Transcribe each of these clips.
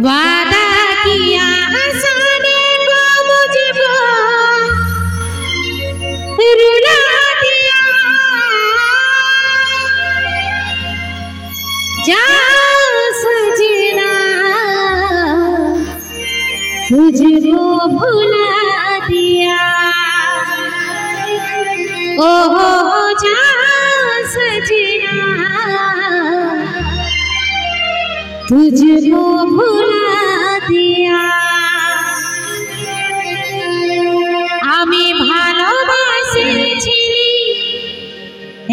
वादा किया हंसाने को मुझको रुला दिया। जा सजना तुझको भुला दिया। ओहो जा सजना तुझको भुला दिया। আমি ভালোবাসেছি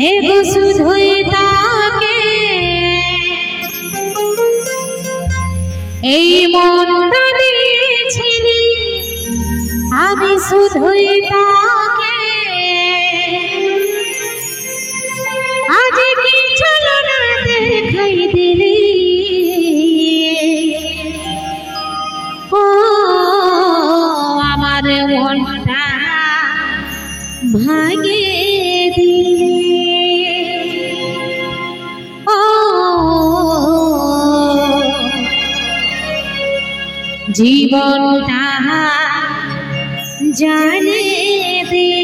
এগো শুধুই তাকে, এই মনটা দিয়েছিলি আমি শুধুই তাকে। আজ কি চলো না দেখাই দিলি, ও আমার মনটা ভাঙিয়ে দিলি। ও জীবনটা জানে দিলি।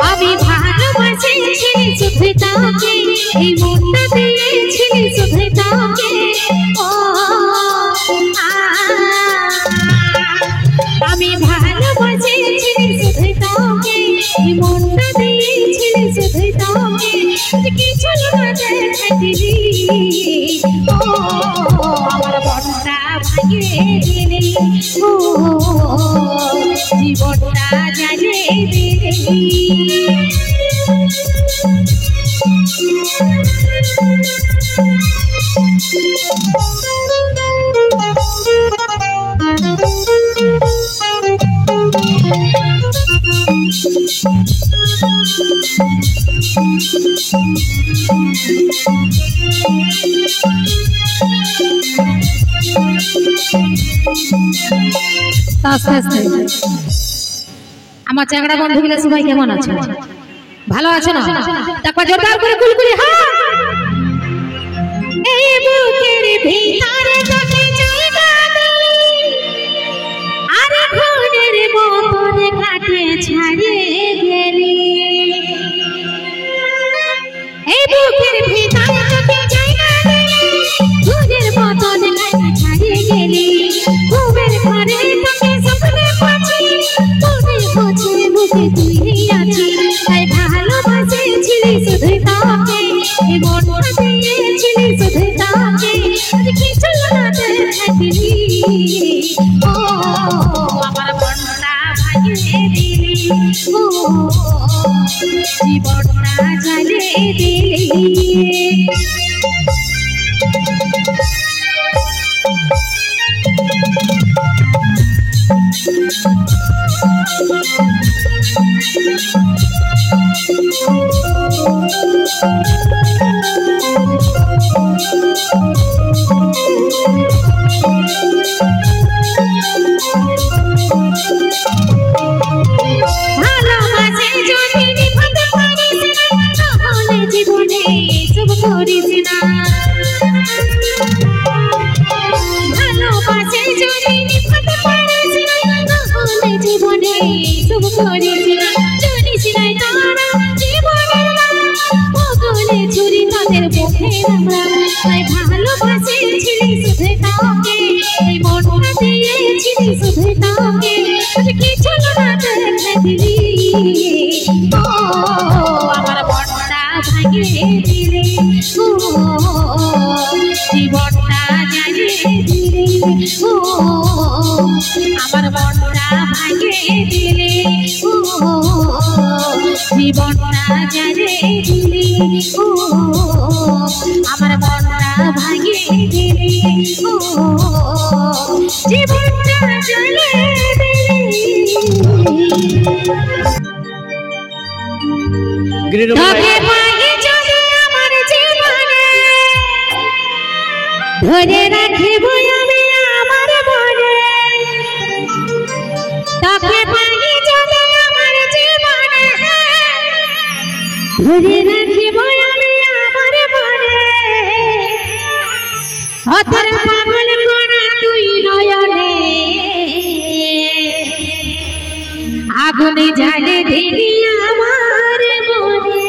আমি ভালোবাসেছি শুধু তাকে, এই মনটা দিয়েছিলি শুধু তাকে। ও আমি ভালোবাসেছি শুধু তাকে, এই মনটা দিয়েছিলি শুধু তাকে। কি চলো না দেখাই দিলি, ও আমার মনটা ভাঙিয়ে দিলি। ও জীবনটা জ্বালিয়ে দিলি। আমার চ্যাংড়া বন্ধুগুলো সবাই কেমন আছো? ভালো আছো না? তারপর জোরদার করে কুলকুলি হ্যাঁ। এই বুকের ভিতরে তোকে জায়গা দিই, আর ঘরের মতন কাটে ছাড়িয়ে গেলি। এই বুকের ভিতরে তোকে জায়গা দিই, ঘরের মতন কাটে ছাড়িয়ে গেলি। ঘুমের ঘরে তোকে স্বপ্নে পাচ্ছি, মনে হচ্ছে বুকে তুই আছিস। তাই ভালোবাসেছিলি শুধু তাকে, এই মনটা দিয়েছিলি শুধু তাকে। কি চলো না দেখাই দিলি, ও আমার মনটা ভাঙিয়ে দিলি। ও জীবনটা জ্বালিয়ে দিলি। ভালোবাসে যদি নিভাতে পারিস না, তাহলে জীবনে এসব করিস না। ভালোবাসে যদি নিভাতে পারিস না, তাহলে জীবনে এসব করিস না। জানিস না তারা জীবনের বগলে ছুরি তাদের মুখে রাখা। তাই ভালোবাসেছিলি শুধু তাকে, এই মনটা দিয়েছিলি শুধু তাকে। কি চলো না দেখাই দিলি, ও আমার মনটা ভাঙিয়ে দিলি। ও জীবনটা জ্বালিয়ে দিলি। ও আমার মনটা ভাঙিয়ে দিলি। ও জীবনটা জ্বালিয়ে দিলি। ও আমার মনটা ভাঙিয়ে দিলি। ও জীবনটা জ্বলে দিলি তোকে পাই যদি আমার জীবনে ধরে রাখিব আমি আমার মনে তোকে পাই যদি আমার জীবনে ধরে রাখিব আমি আমার মনে অতর পাগল করা তুই নয়নে আগুনে জ্বালে দিলি আমার মনে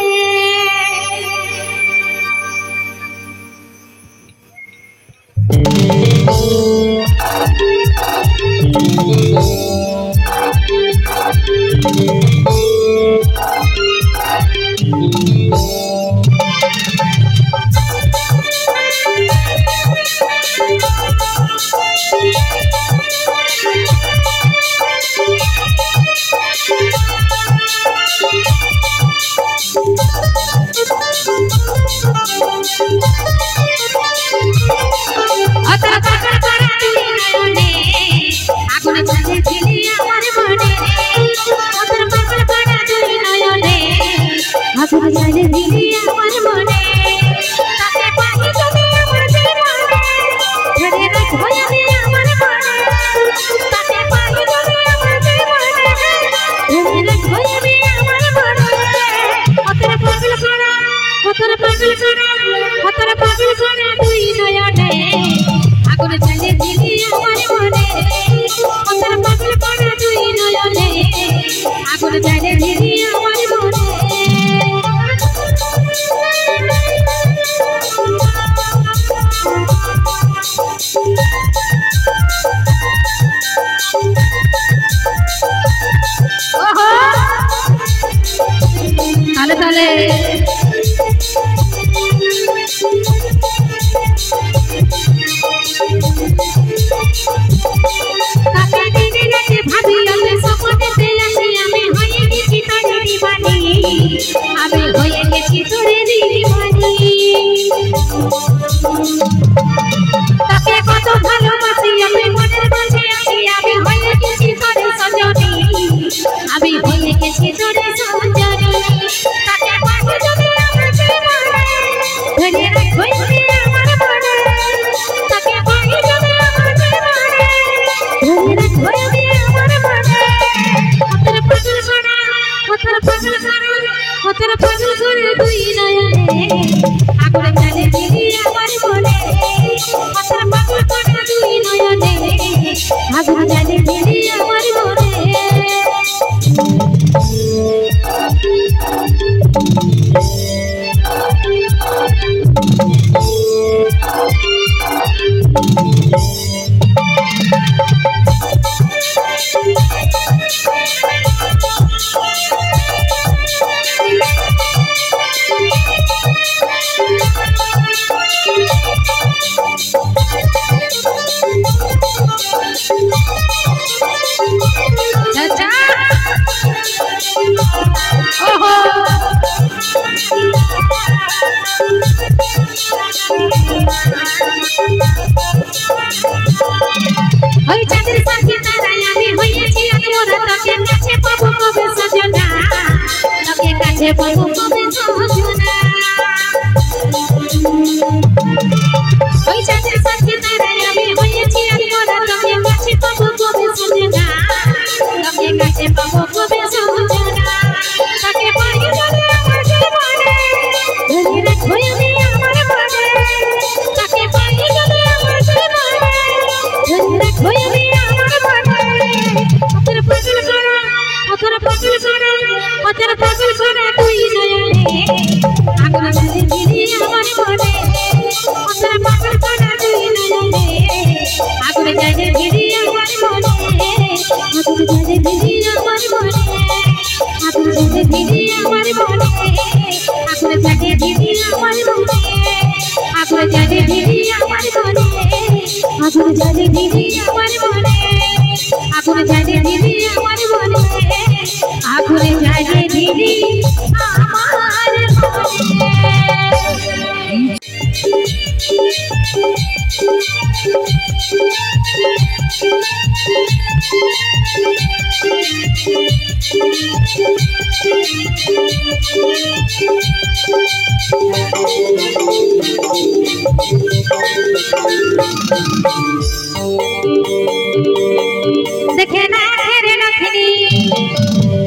देखे नाथेर नखनी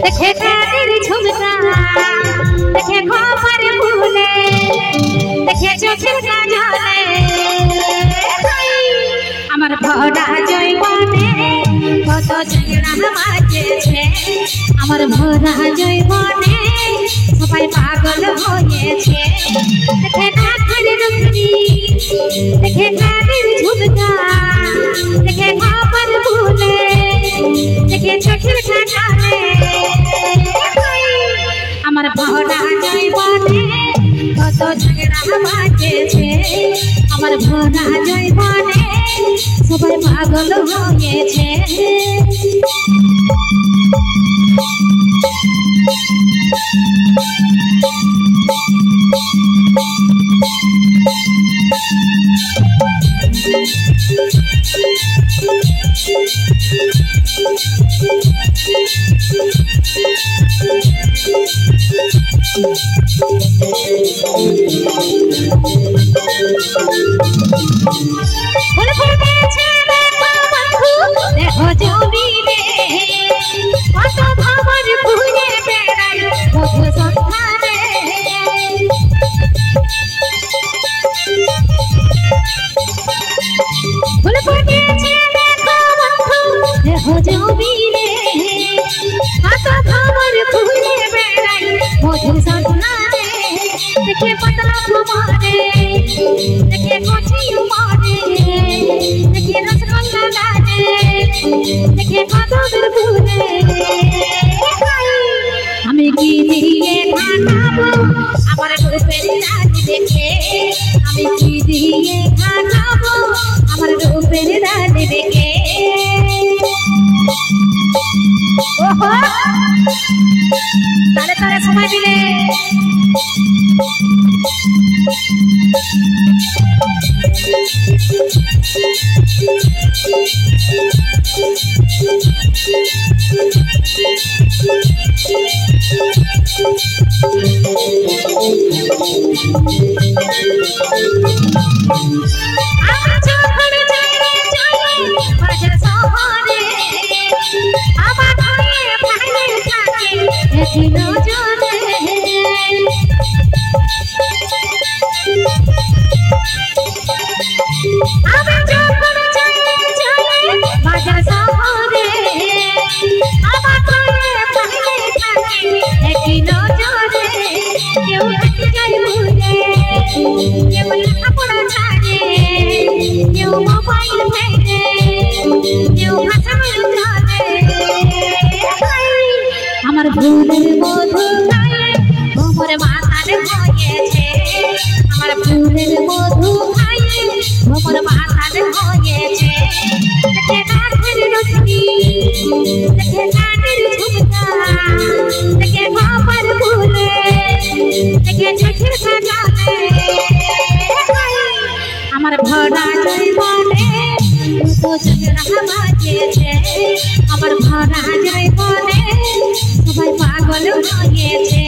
देखे कातिर झुमका देखे खबर भूले देखे चोखेर काजले আমার ভরা জৈবনে কত ঝগড়া বাজেছে আমার ভরা জৈবনে সবাই পাগল হয়েছে দেখে নাথের নখনি দেখে কানের ঝুমকা দেখে খবর ভুলে দেখে চোখের কাজলে আমার ভরা জৈবনে কত ঝগড়া বাজেছে আমার ভরা জৈবনে সবাই পাগল হয়েছে ফুল ফুটেছে দেখো জমিনে কত খবর ঘুরে বেড়াই মধু সন্ধানে ফুল ফুটেছে দেখো জমিনে কত খবর ঘুরে বেড়াই মধু সন্ধানে দেখে পাতলা তোমারে দেখে কচি উমারে দেখে রসগোল্লা লাজে দেখে কদবের ফুলে আমি কি দিয়ে খানাবো আমার রূপের রাজ দেখে আমি কি দিয়ে খানাবো আমার রূপের রাজ দেখে ওহো তালে তালে সময় দিলে আমার ফুলের মধু খাইয়ে ভোমর মাথার হয়েছে আমার ফুলের মধু খাইয়ে ভোমর মাথার হয়েছে দেখে নাথের নখনি দেখে কানের ঝুমকা দেখে খবর ভুলে দেখে চোখের কাজলে আমার ভরা জৈবনে কত ঝগড়া বাজেছে আমার ভরা জৈবনে সবাই পাগল হয়েছে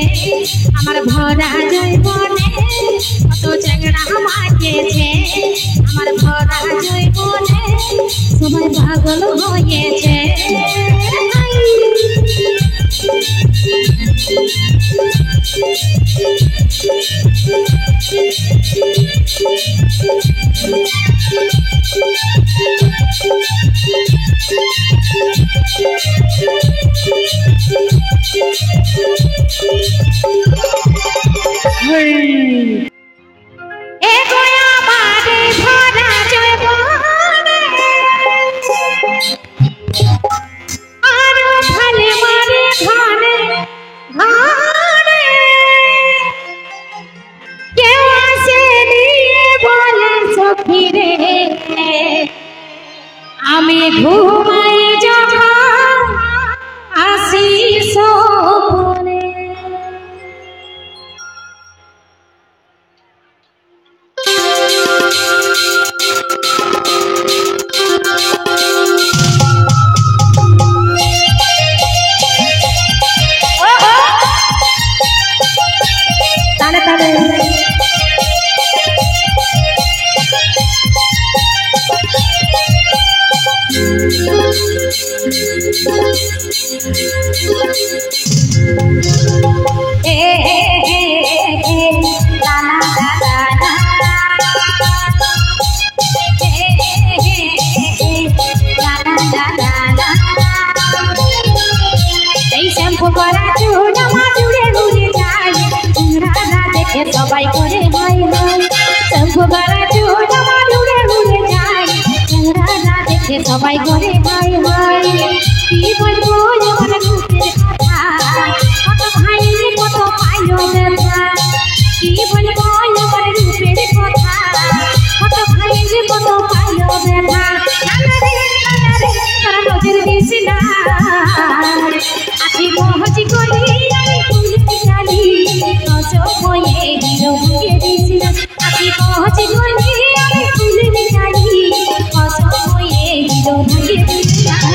আমার ভরা জৈবনে কত ঝগড়া বাজেছে আমার ভরা জৈবনে সবাই পাগল হয়েছে আমি ঘুমাই যখন আসি স্বপ্নে সবাই করে হাই হাই শম্ভু গলা চূড়া উড়ে উড়ে যায় চেহারা দেখে সবাই করে হাই হাই কি বলবো আমার মুখের কথা কত ভাই কত পাইলো ব্যথা কি বলবো আমার রূপের কথা কত ভাই কত পাইলো ব্যথা আনারে তারা নজর দিছি না আছি মহজি করি আমি ভুলে জানি সময়ে হিরো ভাঙে দিছি না আছি মহজি করি আমি ভুলে জানি সময়ে হিরো ভাঙে দিছি না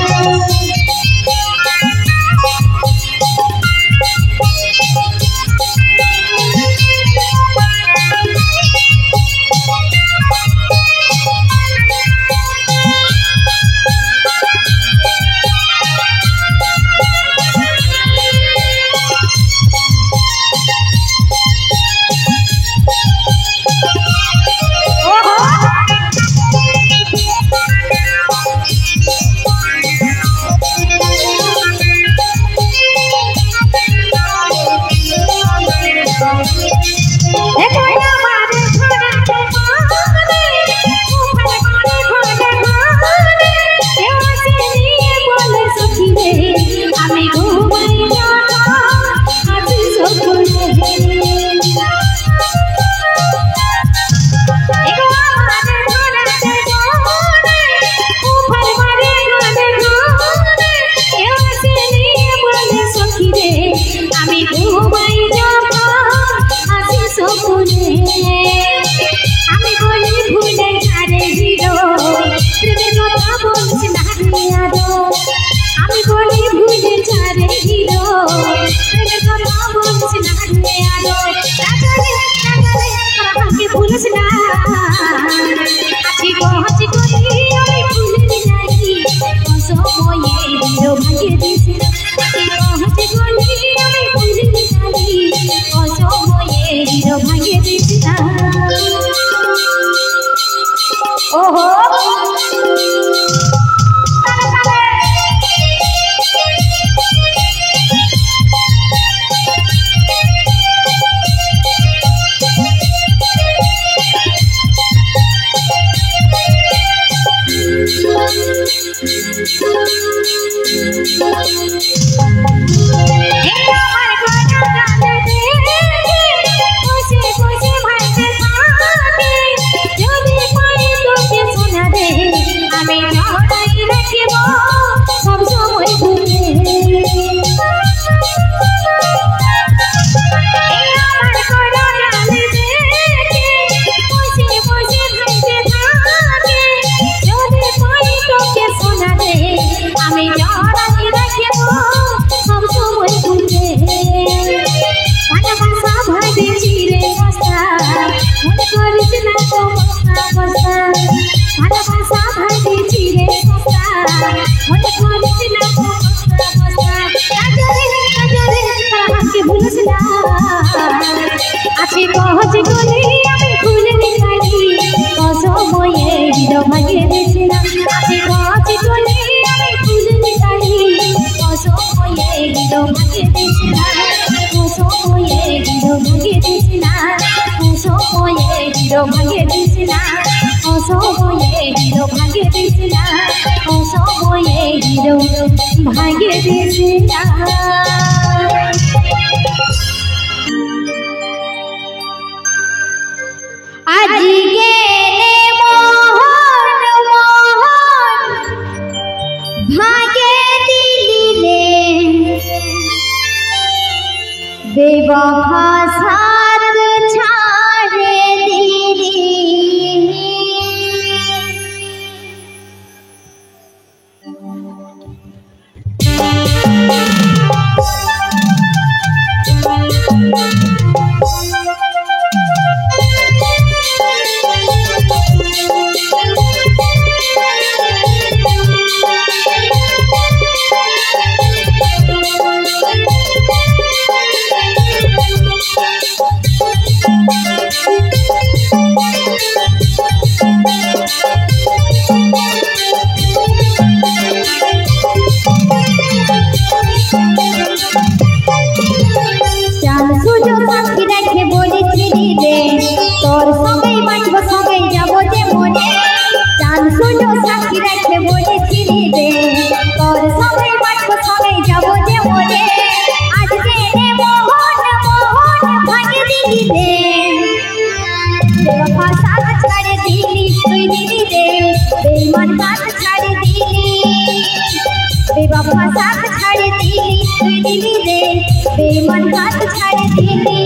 बेवफा साथ छाड़ दिली तुई दिली रे बेईमान हाथ छाड़ दिली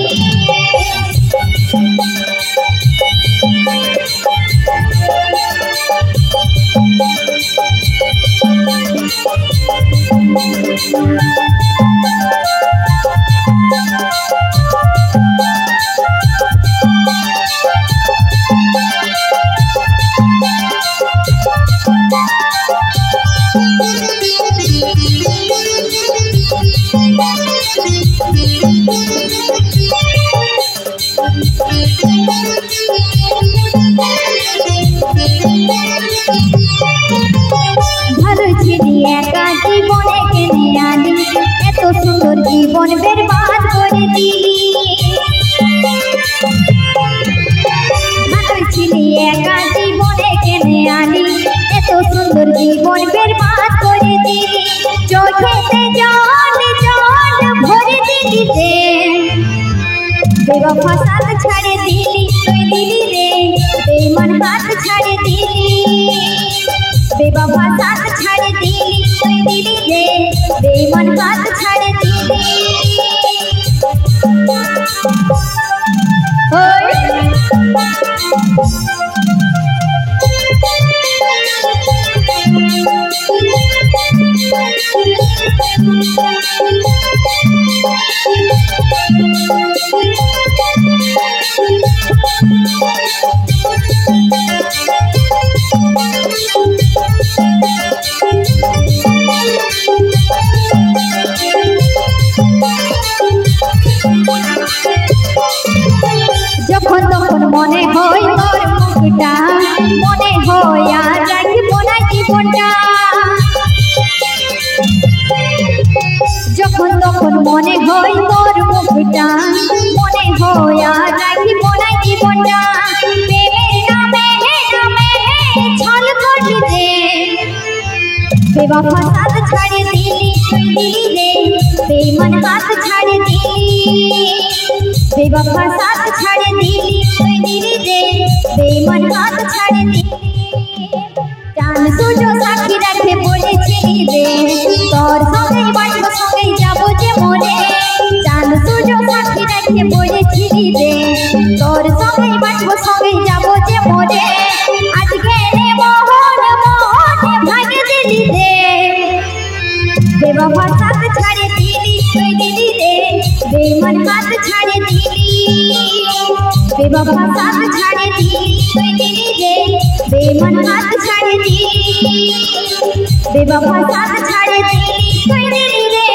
ভালো ছিলি একা জীবনে কেনে আনি এত সুন্দর জীবন বরবাদ করে দিলি ভালো ছিলি একা জীবনে কেনে আনি এত সুন্দর জীবন বরবাদ করে দিলি চোখেতে জল জল ভরে দিলি রে बेवफा साथ छाड़ दिली तुई दिली रे बेईमान हाथ छाड़ दिली बेवफा साथ छाड़ दिली तुई दिली रे बेईमान हाथ छाड़ दिली যখন তখন মনে হয় তোর মুখটা মনে হয় আর রাখব না জীবনটা যখন তখন মনে হয় তোর মুখটা মনে হয় আর রাখব না জীবনটা প্রেমের নামে ছল করলি রে बेवफा साथ छाड़ दिली तुई दिली रे बेईमान हाथ छाड़ दिली बेवफा साथ छाड़ दिली तुई दिली रे बेईमान हाथ छाड़ दिली जान सुजो साथी राखे বলেছিলি রে তোর সঙ্গেই বাঁচবো সঙ্গেই যাবো যে মরে জান সুজো সাথী রাখে বলেছিলি রে তোর সঙ্গেই বাঁচবো সঙ্গেই যাবো যে মরে আজকে রে মোহন মোহনে ভাঙে দিলি রে बेवफा साथ छाड़ दिली तुई दिली रे बेईमान हाथ छाड़ दिली बेवफा साथ छाड़ दिली तुई दिली रे बेईमान हाथ छाड़ दिली बेवफा साथ छाड़ दिली तुई दिली रे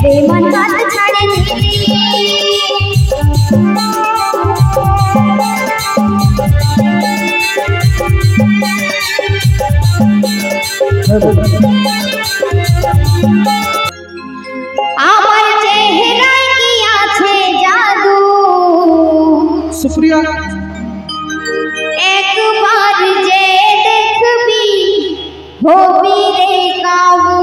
बेईमान हाथ छाड़ दिली আমার চেহারায় কি আছে জাদু शुक्रिया একবার যে দেখবি হবি রে কাবু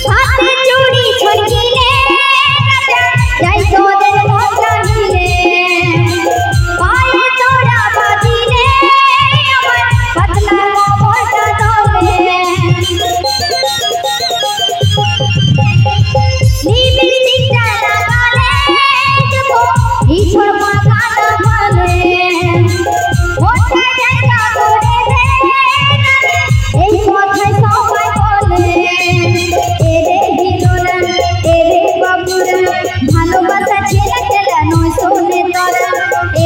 হাতে চুড়ি ছড়িলে যাই তোদের মনটা দিলে পায়ে তোরা বাঁধিলে আমার পাতলা কোমরটা দোলে নীলি দিকটা লাগালে দেখো ঈশ্বর মাথাটা বলে ওটা জায়গা করে দে এই কথাই সবাই বলে এরে হিরোরা এরে বাবুরা ভালোবাসা ছেলে খেলা নয় শোনে তোরা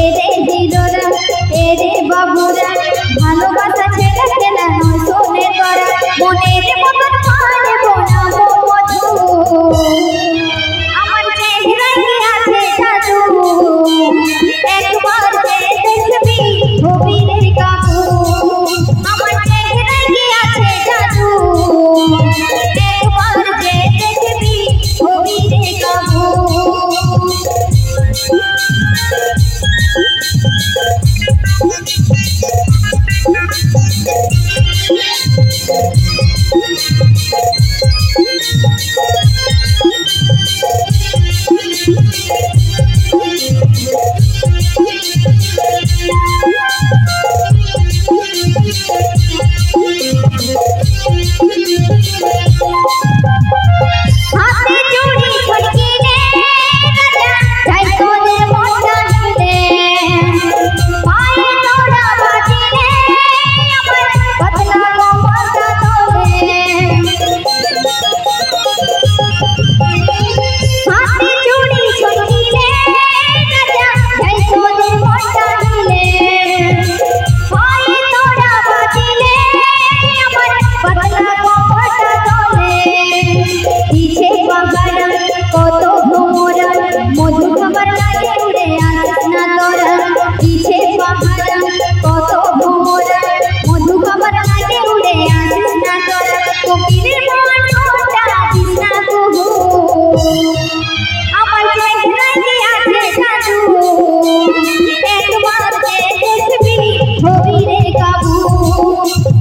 এরে হিরোরা এরে বাবুরা ভালোবাসা ছেলে খেলা নয় শোনে তোরা মনের মতন মানে বোনা মধু আমার চেহারায় কি আছে জাদু একবার যে দেখবি হবি রে কাবু আমার চেহারায় কি আছে জাদু একবার যে দেখবি হবি রে কাবু হাতে চুড়ি ছড়িলে যাই তোদের মনটা দিলে পায়ে তোরা বাঁধিলে আমার পাতলা কোমরটা দোলে হাতে চুড়ি ছড়িলে যাই তোদের মনটা দিলে পায়ে তোরা বাঁধিলে আমার পাতলা কোমরটা দোলে পিছে পাহাড় কত ভোমরা মধু খাবার লাগে উড়ে আসিস না তোরা পিছে পাহাড় কত ভোমরা মধু খাবার লাগে উড়ে আসিস না তোরা কোকিলের মন ওটা দিস না কুহু আমার চেহারায় কি আছে জাদু একবার যে দেখবি হবি রে কাবু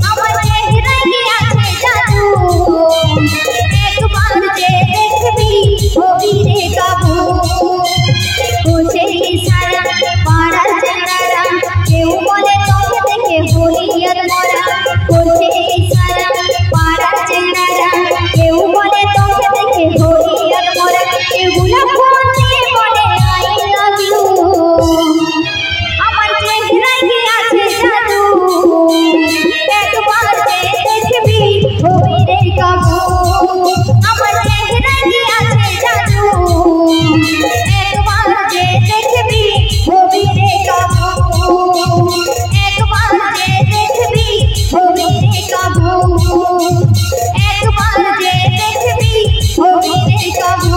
আমার চেহারায় কি আছে জাদু একবার যে দেখবি হবি রে কাবু কোচে ইশারা পাড়ার চেহারা কেউ বলে তোকে দেখে বলিয়ার মরা কোচে ইশারা পাড়ার চেহারা কেউ বলে তোকে দেখে বলিয়ার মরা এগুলা ফোন দিয়ে বলে আই লাভ ইউ আমার চেহারায় কি আছে জাদু একবার যে দেখবি হবি রে কাবু আমার চেহারায় কি আছে জাদু একবার যে দেখবি হবি রে কাবু একবার যে দেখবি হবি রে কাবু একবার যে দেখবি হবি রে কাবু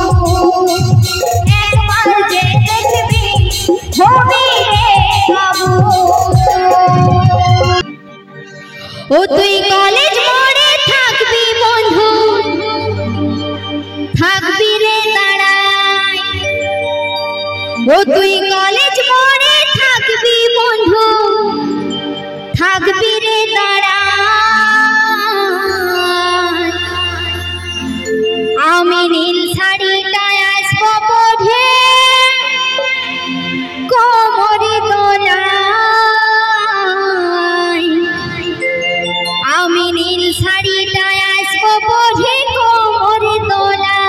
একবার যে দেখবি হবি রে কাবু ও তুই কলেজ মোড়ে থাকবি বন্ধু থাকবি রে দাঁড়াই ও তুই কলেজ মোড়ে থাকবি বন্ধু থাকবি রে দাঁড়াই আমি নীল শাড়িটায় আসবো পরে কোমরে দোলাই আমি নীল শাড়িটায় আসবো পরে কোমরে দোলাই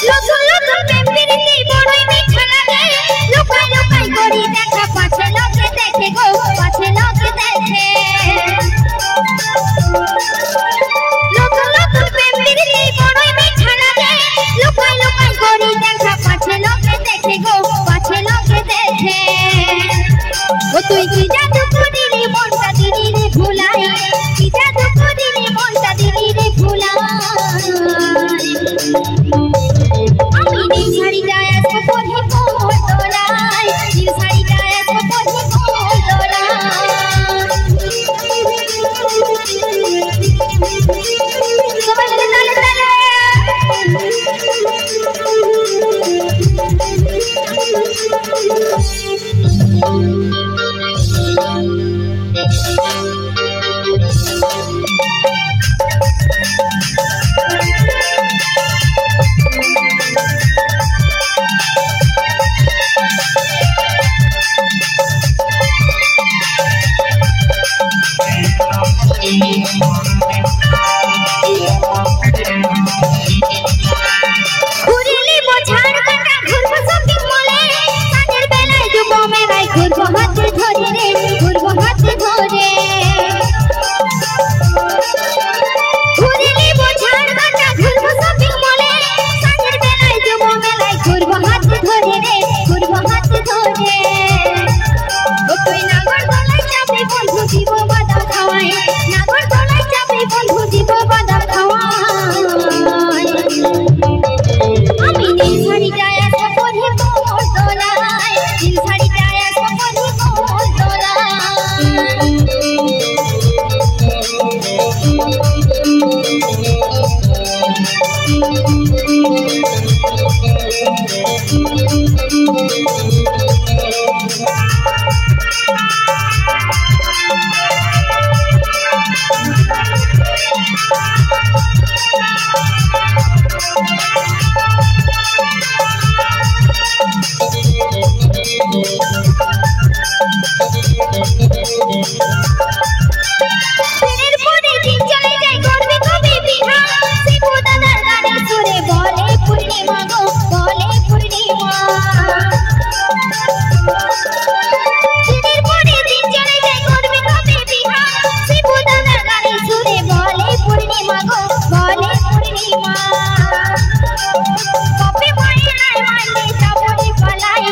লুকু লুকু প্রেমপ্রীতি বড়ই মিঠা লাগে লুকাই লুকাই করি দেখা পাছে লোকে দেখে গো পাছে লোকে দেখে লুকু লুকু প্রেমপ্রীতি বড়ই মিঠা লাগে লুকাই লুকাই করি দেখা পাছে লোকে দেখে গো পাছে লোকে দেখে ও তুই কি জাদু করিলি মনটা দিলি রে ভুলাই কি জাদু করিলি মনটা দিলি রে ভুলাই আমি নীল শাড়িটা এত পরে কোমর দোলাই নীল শাড়িটা এত পরে কোমর দোলাই সবাই মিলে তালে তালে ঘুরিলি বোঝার কাটা ঘুরবো শপিং মলে কাজের বেলায় যুব মেলায় ঘুরবো হাতে ধরে রে ঘুরবো হাতে ধরে ঘুরিলি বোঝার কাটা ঘুরবো শপিং মলে কাজের বেলায় যুব মেলায় ঘুরবো হাতে ধরে রে ঘুরবো হাতে ধরে ও তুই নাগর গলায় চাপে বন্ধু দিব বাদাম খাওয়াই নাগর গলায় চাপে বন্ধু দিব বাদাম খাওয়াই আমি নীল শাড়িটা এত পরে কোমর দোলাই নীল শাড়িটা এত পরে কোমর দোলাই দিনের পরে দিন চলে যায় করবে কবে বিহা শিবু দাদার গানে সুরে বলে পূর্ণিমা গো বলে পূর্ণিমা দিনের পরে দিন চলে যায় করবে কবে বিহা শিবু দাদার গানে সুরে বলে পূর্ণিমা গো বলে পূর্ণিমা কবে মায়ে নাই মানলে যাবরে পালাই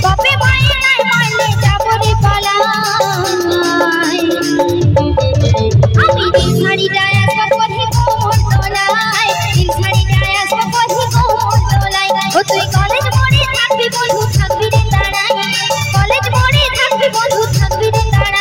কবে মায়ে নাই মানলে যাবরে পালাই আমি নীল শাড়িটা এত পরে কোমর দোলাই নীল শাড়িটা এত পরে কোমর দোলাই ও তুই কলেজ মোড়ে থাকবি বন্ধু থাকবি রে দাঁড়াই কলেজ মোড়ে থাকবি বন্ধু থাকবি রে দাঁড়াই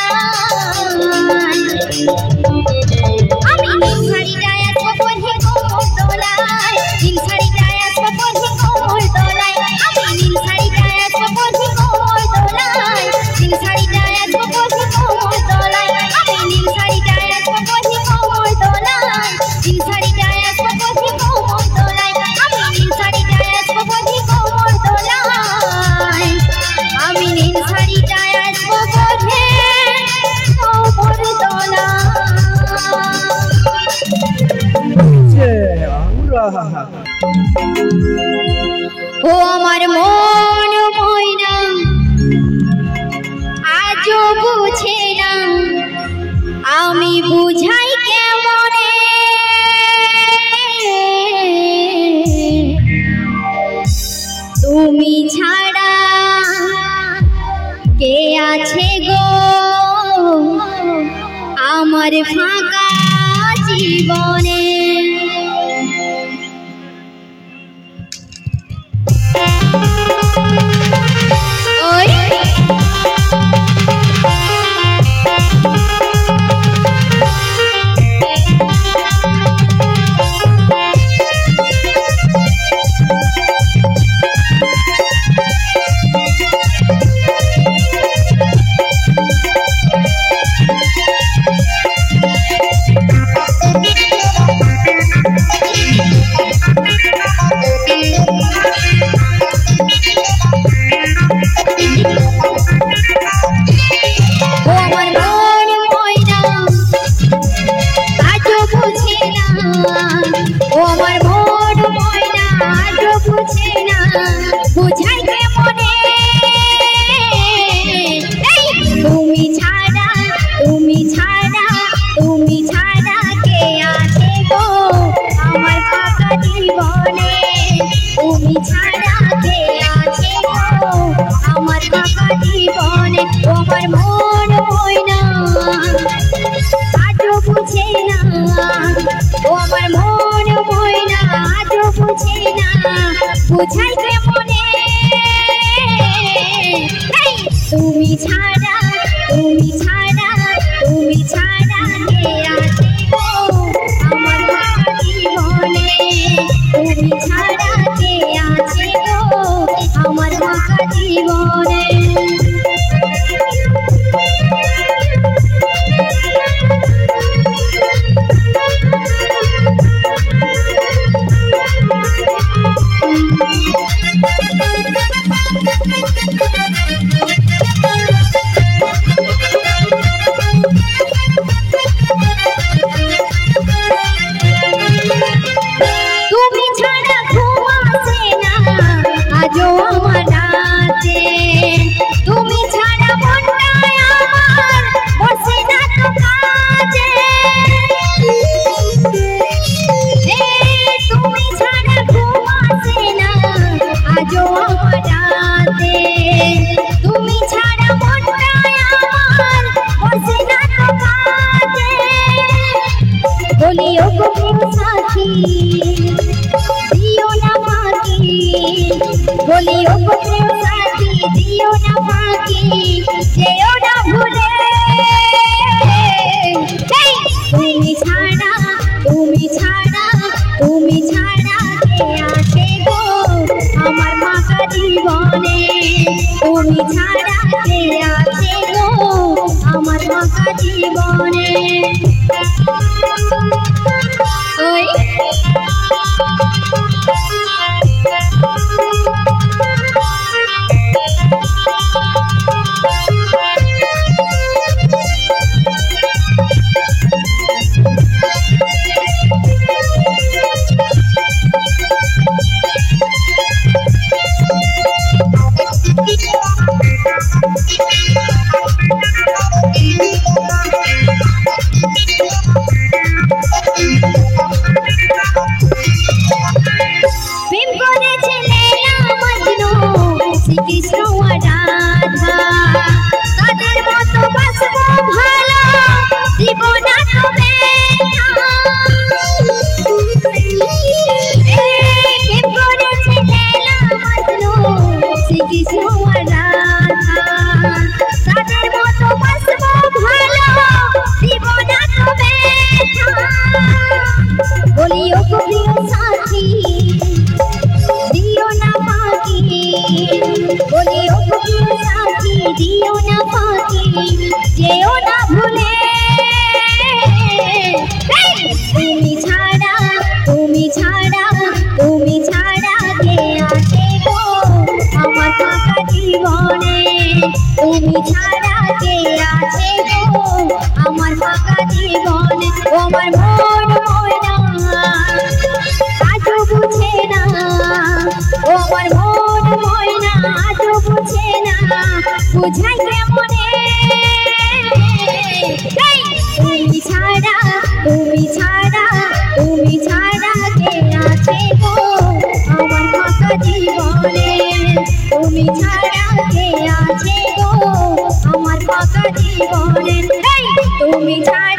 আমি নীল শাড়িটা এত পরে কোমর দোলাই নীল শাড়িটা এত পরে কোমর দোলাই আমি নীল শাড়িটা এত পরে কোমর দোলাই নীল শাড়িটা এত পরে কোমর দোলাই আমি নীল শাড়িটা এত পরে কোমর দোলাই নীল শাড়িটা এত পরে কোমর দোলাই আমি নীল শাড়িটা এত পরে কোমর দোলাই আমি নীল শাড়িটা এত পরে কোমর দোলাই ও আমার মন ময়না আজও বুঝে না আমি বুঝাই কেমনে তুমি ছাড়া কে আছে গো আমার ফাঁকা জীবনে ওই বুঝাই কেমনে তুমি ছাড়া তুমি ছাড়া তুমি ছাড়া কে আছে গো আমার জীবনে তুমি ছাড়া কে আছে গো আমার জীবনে তুমি ছাড়া ঘুম আসে না আজও আমার রাতে তুমি ছাড়া মনটা আমার বসে না তো কাজে তুমি ছাড়া ঘুম আসে না আজও আমার রাতে তুমি ছাড়া মনটা আমার বসে না তো কাজে বলি ও প্রেম সাথী দিও না ফাঁকি বলি ও প্রেম সাথী দিও না ফাঁকি যেও না ভুলে তুমি ছাড়া তুমি ছাড়া তুমি ছাড়া কে আছে গো আমার ফাঁকা জীবনে তুমি ছাড়া কে আছে গো আমার ফাঁকা জীবনে ওই প্রেম করেছে লীলা মজনু শ্রীকৃষ্ণ আর রাধা তাদের মতো বাসবো ভালো দিব না তো ব্যথা প্রেম করেছে লীলা মজনু শ্রীকৃষ্ণ আর রাধা তাদের মতো বাসবো ভালো দিব না তো ব্যথা বলি ও প্রিয় সাথী দিও না ফাঁকি বলি ও প্রিয় সাথী দিও না ফাঁকি যেও না ভুলে তুমি ছাড়া তুমি ছাড়া তুমি ছাড়া কে আছে গো আমার ফাঁকা জীবনে তুমি ছাড়া কে আছে গো আমার ফাঁকা জীবনে আমার মন ময়না আজও বুঝে না ও আমার মন ময়না আজও বুঝে না বুঝাই কেমনে তুমি ছাড়া তুমি ছাড়া তুমি ছাড়া কে আছে গো আমার ফাঁকা জীবনে তুমি ছাড়া কে আছে গো আমার ফাঁকা জীবনে তুমি ছাড়া